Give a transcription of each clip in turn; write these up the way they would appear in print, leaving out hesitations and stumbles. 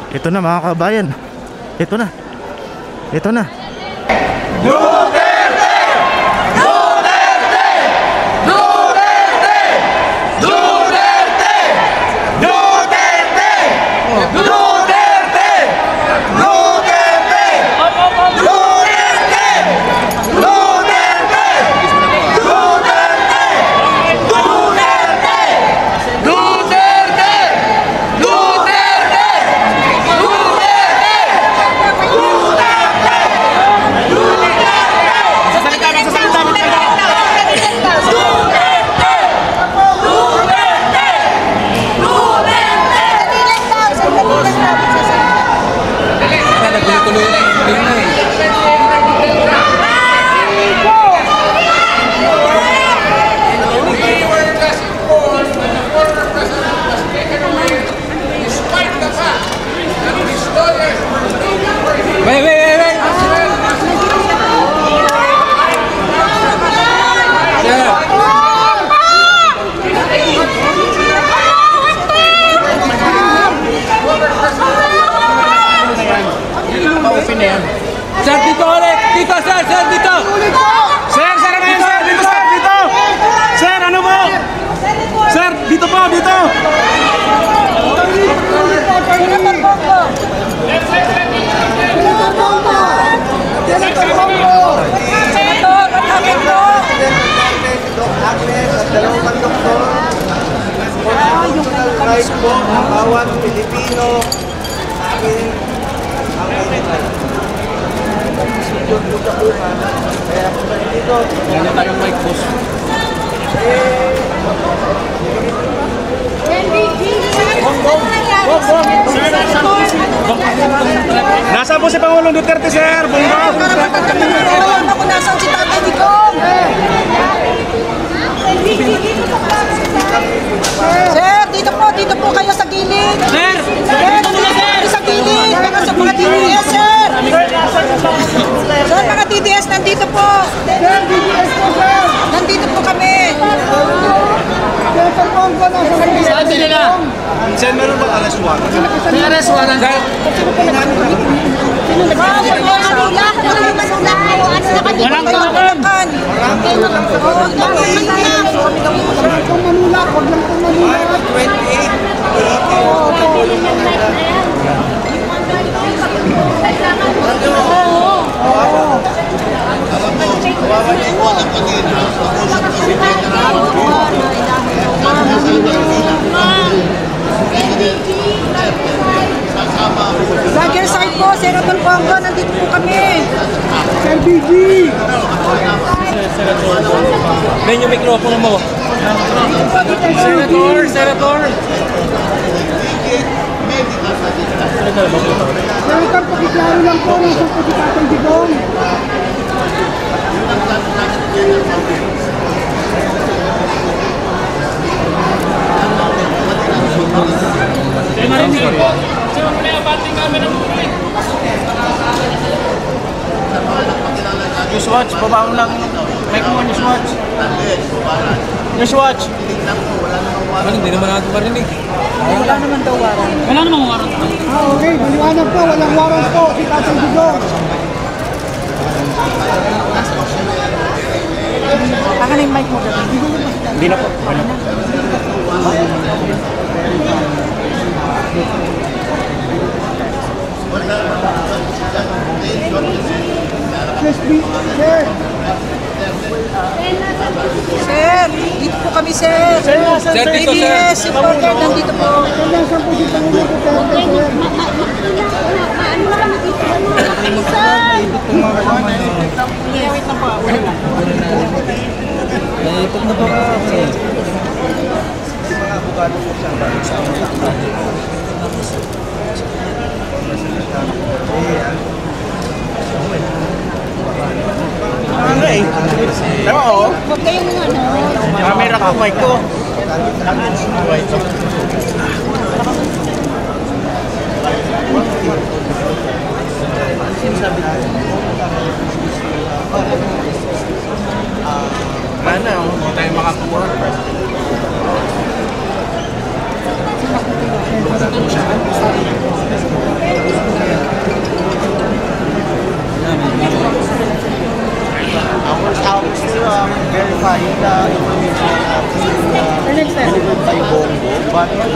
Ito na mga kabayan. Ito na. Ito na. Duterte! Duterte! Duterte! Duterte! Duterte! Duterte! Duterte! Duterte! Duterte! Duterte! Sir, dito ulit! Dito, sir! Sir, dito! Sir, sir, ano yun, sir? Dito, sir, dito! Sir, ano po? Sir, dito po, dito! Right po ang bawat Pilipino sa akin ang kailangan. Kaya ako na dito. Ganyan tayong mic, boss. Nasaan po si Pangulong Duterte, sir? Bunga! Ako nasaan si Tatay Digong? Sir, dito po kayo sa gilid. Sir! Sir, sa gilid. Baka sa mga TDS, sir. Sir, mga TDS, nandito po. Sir, TDS po, sir. Nandito po kami. Saan sila na? Sir, meron ba alas 1? May arrest warrant. Walang tawagan. Bagger side po, Senator Bongo, nandito po kami. Sir BG! Men yung mikropono mo. Senator! Senator! Senator, pakiklaro lang po ng sungkot si Tatay Digong. Newswatch, baba mo lang. Mic mo, Newswatch. Newswatch. Ano, hindi naman natin marinig. Wala naman daw warang. Wala namang warrant. Okay, maliwanag po, walang warang po si Tatay Digong. Baka na yung mic mo gagawin. Hindi na po. Sir, dito po kami, sir. Sir, dito, sir. TDS, supporter, nandito po. Naipot na pa ka. Ano eh? Tama ko? Huwag kayong ano. Camera ko, mic ko. Sana, hindi tayo makakuha.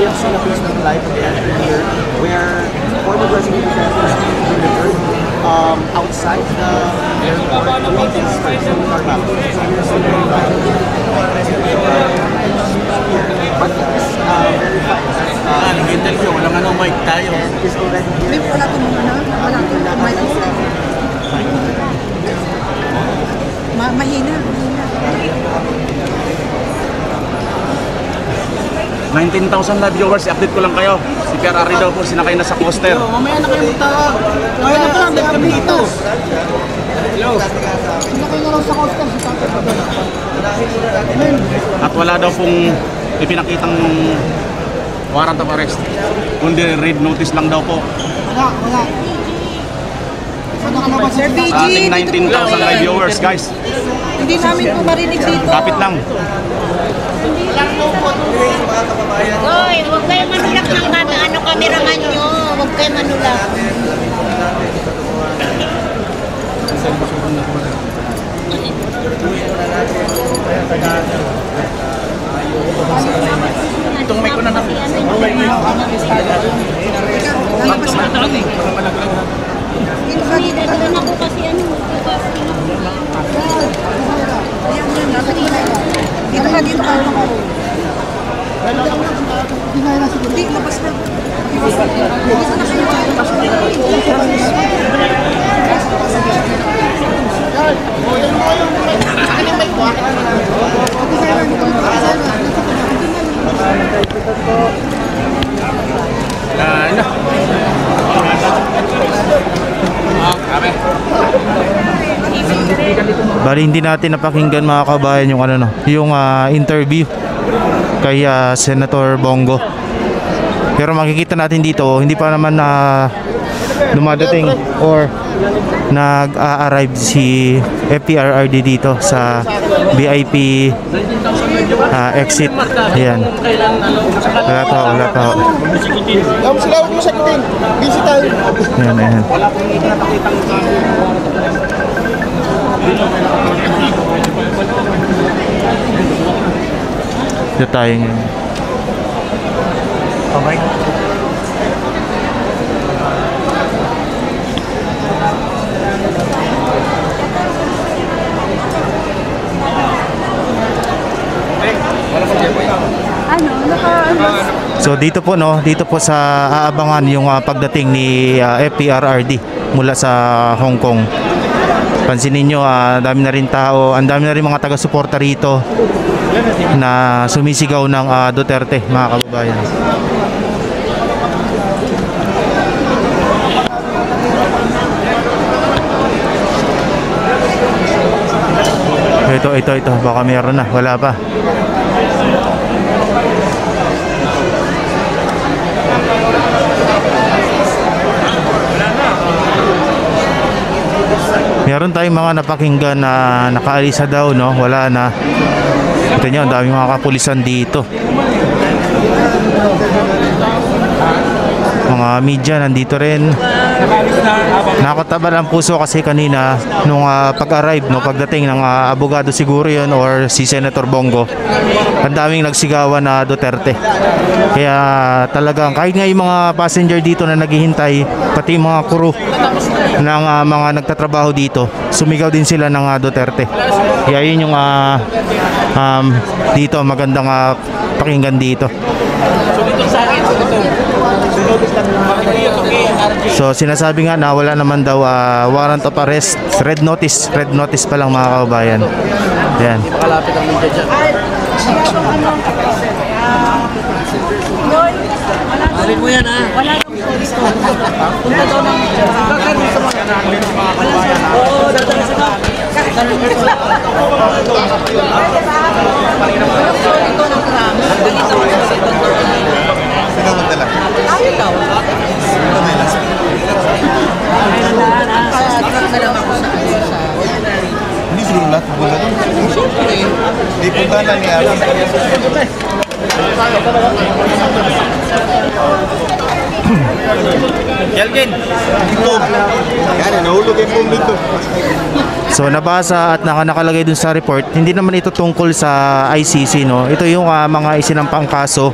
we have seen a Facebook Live again here where former President Duterte delivered outside the airport from Carnaval. But it's verified. Nag-interview, walang ano, mic tayo. Is already here. Wala itong ano, wala itong mahina. 19,000 na viewers, i-update ko lang kayo. Si Pierre Arri daw po sinakay na sa coaster. Mamaya na kayo magtawag. Mamaya na lang, dahil kami dito. At wala daw pong ipinakitang warrant of arrest. Kundi red notice lang daw po. Sir BG, Sa ating dito po 19,000 live viewers, guys. Hindi namin po marinig dito. Kapit lang. Hoy, huwag kayo manulak ng cameraman nyo. Huwag kayo manulak. Itong mic ko na namin. Dito na ako kasi ano. Dito ka, dito ka. Hindi, labas na. Bali hindi natin napakinggan mga kabayan yung ano no, yung interview kay Senator Bongo. Pero makikita natin dito hindi pa naman dumadating or nag-arrive si FPRRD dito sa VIP exit. Ayan. Wala pa. Sila huwag mo sagutin. Busy tayo. Ayan. Dito tayo ngayon. Okay. So dito po sa aabangan yung pagdating ni FPRRD mula sa Hong Kong. Pansinin nyo, dami na rin tao, ang dami na rin mga taga-suporta rito na sumisigaw ng Duterte, mga kababayan. Ito, baka meron na, wala pa. Meron tayong mga napakinggan na nakaalisa daw, no? Wala na. Ito nyo, ang daming mga kapulisan dito. Mga media nandito rin. Nakataba ang puso kasi kanina nung pag-arrive, no, pagdating ng abogado siguro yun or si Senator Bongo, ang daming nagsigawan na Duterte. Kaya talagang kahit nga yung mga passenger dito na naghihintay, pati yung mga crew ng mga nagtatrabaho dito, sumigaw din sila ng Duterte. Kaya yun yung dito magandang pakinggan dito. So sinasabi nga na wala naman daw warrant of arrest, red notice pa lang mga kababayan. Yan. Makalapit ang media dyan. Alin mo yan Wala nang police to. Punta daw ng bakit dito mo? Oo, dadali sila. Ito ng krami. Sino magdala? Ayun daw. Kaya na lang ako sa Hindi siguro lahat magulat. Hindi punta na ni Alan. Kelvin! Yan, nahulog yung boom dito. So nabasa at nakalagay dun sa report, hindi naman ito tungkol sa ICC, no. Ito yung mga isinampang kaso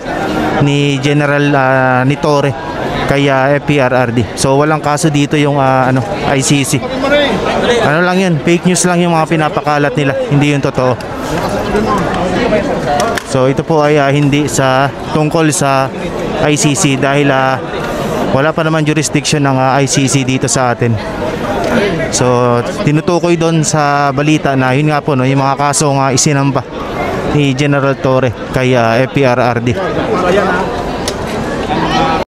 ni General ni Torre kay FPRRD. So walang kaso dito yung ICC. Ano lang yun, fake news lang yung mga pinapakalat nila, hindi yung totoo. So ito po ay hindi sa tungkol sa ICC dahil wala pa naman jurisdiction ng ICC dito sa atin. So tinutukoy doon sa balita na yun nga po, no, yung mga kasong isinampa ni General Torre kay FPRRD.